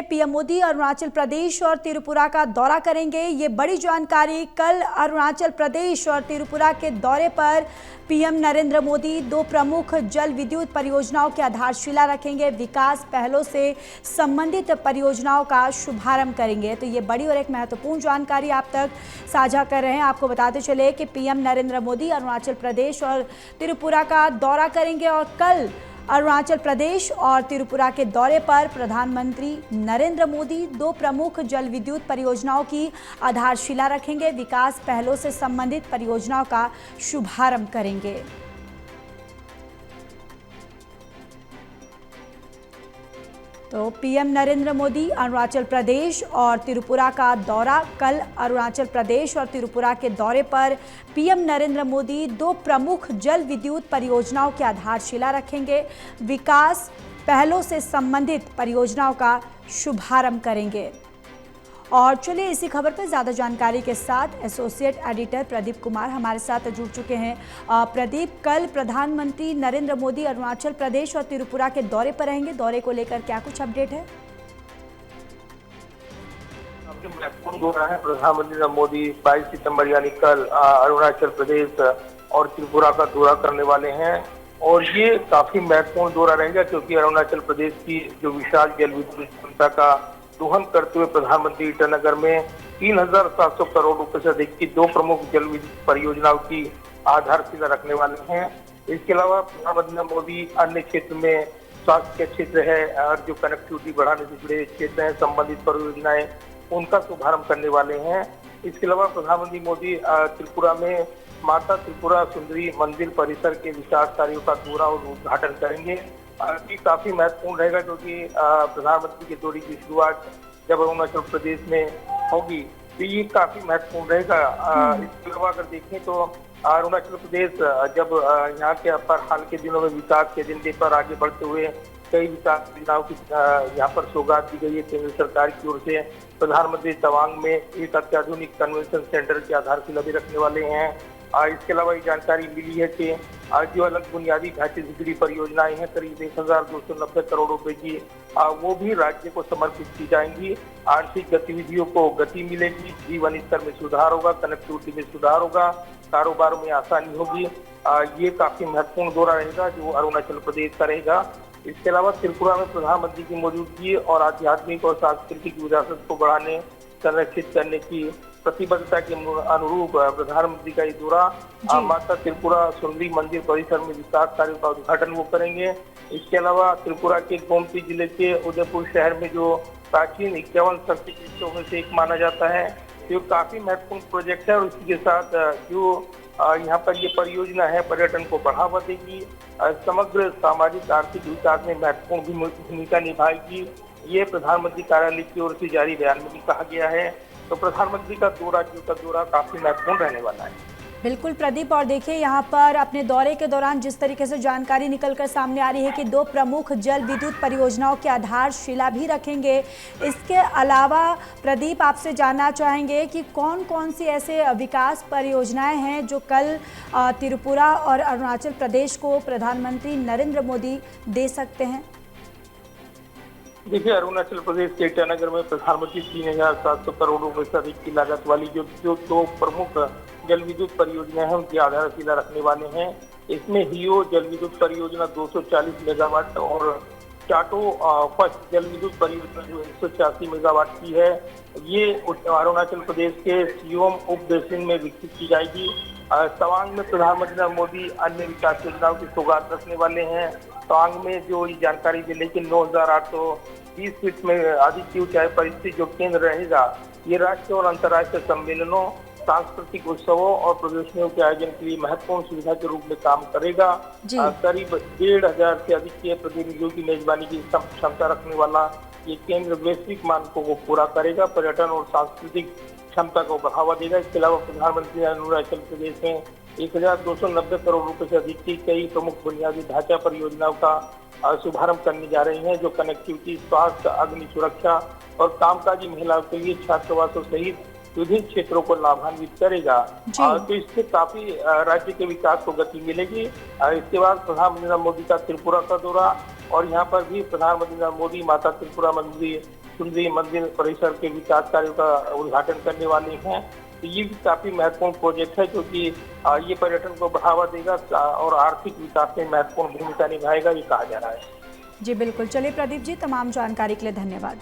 PM Modi Arunachal Pradesh और त्रिपुरा का दौरा करेंगे। ये बड़ी जानकारी। कल अरुणाचल प्रदेश और त्रिपुरा के दौरे पर पीएम नरेंद्र मोदी दो प्रमुख जल विद्युत परियोजनाओं की आधारशिला रखेंगे, विकास पहलों से संबंधित परियोजनाओं का शुभारंभ करेंगे। तो ये बड़ी और एक महत्वपूर्ण जानकारी आप तक साझा कर रहे हैं। आपको बताते चले कि पीएम नरेंद्र मोदी अरुणाचल प्रदेश और त्रिपुरा का दौरा करेंगे और कल अरुणाचल प्रदेश और त्रिपुरा के दौरे पर प्रधानमंत्री नरेंद्र मोदी दो प्रमुख जल विद्युत परियोजनाओं की आधारशिला रखेंगे, विकास पहलों से संबंधित परियोजनाओं का शुभारंभ करेंगे। तो पीएम नरेंद्र मोदी अरुणाचल प्रदेश और त्रिपुरा का दौरा। कल अरुणाचल प्रदेश और त्रिपुरा के दौरे पर पीएम नरेंद्र मोदी दो प्रमुख जल विद्युत परियोजनाओं की आधारशिला रखेंगे, विकास पहलों से संबंधित परियोजनाओं का शुभारंभ करेंगे। और चलिए इसी खबर पर ज़्यादा जानकारी के साथ एसोसिएट एडिटर प्रदीप कुमार हमारे साथ जुड़ चुके हैं। प्रदीप, कल प्रधानमंत्री नरेंद्र मोदी अरुणाचल प्रदेश और त्रिपुरा के दौरे पर रहेंगे, दौरे को लेकर क्या कुछ अपडेट है? महत्वपूर्ण दौरा है। प्रधानमंत्री मोदी 22 सितंबर यानी कल अरुणाचल प्रदेश और त्रिपुरा का दौरा करने वाले हैं और ये काफी महत्वपूर्ण दौरा रहेगा क्योंकि अरुणाचल प्रदेश की जो विशाल जल विद्युत क्षमता का दोहन करते हुए प्रधानमंत्री ईटानगर में 3,700 करोड़ रुपए से अधिक की दो प्रमुख जल विद्युत परियोजनाओं की आधारशिला रखने वाले हैं। इसके अलावा प्रधानमंत्री मोदी अन्य क्षेत्र में स्वास्थ्य के क्षेत्र है और जो कनेक्टिविटी बढ़ाने से जुड़े क्षेत्र हैं, संबंधित परियोजनाएं, उनका शुभारंभ करने वाले हैं। इसके अलावा प्रधानमंत्री मोदी त्रिपुरा में माता त्रिपुरा सुंदरी मंदिर परिसर के विकास कार्यों का दौरा और उद्घाटन करेंगे। ये काफी महत्वपूर्ण रहेगा क्योंकि प्रधानमंत्री के दौरे की शुरुआत जब अरुणाचल प्रदेश में होगी तो ये काफी महत्वपूर्ण रहेगा। इसके अलावा अगर देखें तो अरुणाचल प्रदेश जब यहाँ के पर हाल के दिनों में विकास के एजेंडे पर आगे बढ़ते हुए कई विकास योजनाओं की यहाँ पर सौगात दी गई है केंद्र सरकार की ओर से। प्रधानमंत्री तवांग में एक अत्याधुनिक कन्वेंशन सेंटर की आधारशिला भी रखने वाले हैं। इसके अलावा ये जानकारी मिली है कि जो अलग बुनियादी ढांचे से जुड़ी परियोजनाएं हैं करीब 1,290 करोड़ रुपए की, वो भी राज्य को समर्पित की जाएंगी। आर्थिक गतिविधियों को गति मिलेगी, जीवन स्तर में सुधार होगा, कनेक्टिविटी में सुधार होगा, कारोबार में आसानी होगी। ये काफी महत्वपूर्ण दौरा रहेगा जो अरुणाचल प्रदेश का रहेगा। इसके अलावा त्रिपुरा में प्रधानमंत्री की मौजूदगी और आध्यात्मिक और सांस्कृतिक विरासत को बढ़ाने, संरक्षित करने की प्रतिबद्धता के अनुरूप प्रधानमंत्री का ये दौरा माता त्रिपुरा सुंदरी मंदिर परिसर में विकास कार्यों का उद्घाटन वो करेंगे। इसके अलावा त्रिपुरा के गोमती जिले के उदयपुर शहर में जो प्राचीन 51 शक्तिपीठों में से एक माना जाता है, तो काफी महत्वपूर्ण प्रोजेक्ट है और इसी के साथ जो यहाँ पर ये परियोजना है पर्यटन को बढ़ावा देगी, समग्र सामाजिक आर्थिक विकास में महत्वपूर्ण भूमिका निभाएगी। ये प्रधानमंत्री कार्यालय की ओर से जारी बयान में भी कहा गया है। तो प्रधानमंत्री का दौरा काफी महत्वपूर्ण रहने वाला है। बिल्कुल प्रदीप, और देखिए यहाँ पर अपने दौरे के दौरान जिस तरीके से जानकारी निकलकर सामने आ रही है कि दो प्रमुख जल विद्युत परियोजनाओं की आधारशिला भी रखेंगे। इसके अलावा प्रदीप आपसे जानना चाहेंगे कि कौन कौन सी ऐसे विकास परियोजनाएं हैं जो कल त्रिपुरा और अरुणाचल प्रदेश को प्रधानमंत्री नरेंद्र मोदी दे सकते हैं? देखिए, अरुणाचल प्रदेश के ईटानगर में प्रधानमंत्री 3,700 करोड़ रुपए से अधिक की लागत वाली जो दो प्रमुख जल विद्युत परियोजना है उनकी आधारशिला रखने वाले हैं। इसमें हियो जल विद्युत परियोजना 240 मेगावाट और चाटो फर्स्ट जल विद्युत परियोजना जो 186 मेगावाट की है, ये अरुणाचल प्रदेश के सियोम उप बेसिन में विकसित की जाएगी। तवांग में प्रधानमंत्री मोदी अन्य विकास योजनाओं की सौगात रखने वाले हैं। तवांग में जो ये जानकारी मिली कि 9,820 फीट में अधिक की ऊंचाई पर स्थित जो केंद्र रहेगा, ये राष्ट्रीय और अंतर्राष्ट्रीय सम्मेलनों, सांस्कृतिक उत्सवों और प्रदर्शनियों के आयोजन के लिए महत्वपूर्ण सुविधा के रूप में काम करेगा। करीब 1,500 से अधिक के प्रतिनिधियों की मेजबानी की क्षमता रखने वाला ये केंद्र वैश्विक मानकों को पूरा करेगा, पर्यटन और सांस्कृतिक क्षमता को बढ़ावा देगा। इसके अलावा प्रधानमंत्री अरुणाचल प्रदेश में 1,290 करोड़ रुपए से अधिक की कई प्रमुख बुनियादी ढांचा परियोजनाओं का शुभारंभ करने जा रही हैं, जो कनेक्टिविटी, स्वास्थ्य, अग्नि सुरक्षा और कामकाजी महिलाओं के लिए छात्रावासों सहित विभिन्न क्षेत्रों को लाभान्वित करेगा। तो इससे काफी राज्य के विकास को गति मिलेगी। इसके बाद प्रधानमंत्री मोदी का त्रिपुरा का दौरा और यहाँ पर भी प्रधानमंत्री मोदी माता त्रिपुरा मंदिर सुंदरी मंदिर परिसर के विकास कार्यों का उद्घाटन करने वाली हैं। तो ये भी काफी महत्वपूर्ण प्रोजेक्ट है, क्योंकि ये पर्यटन को बढ़ावा देगा और आर्थिक विकास में महत्वपूर्ण भूमिका निभाएगा, ये कहा जा रहा है। जी बिल्कुल। चलिए प्रदीप जी, तमाम जानकारी के लिए धन्यवाद।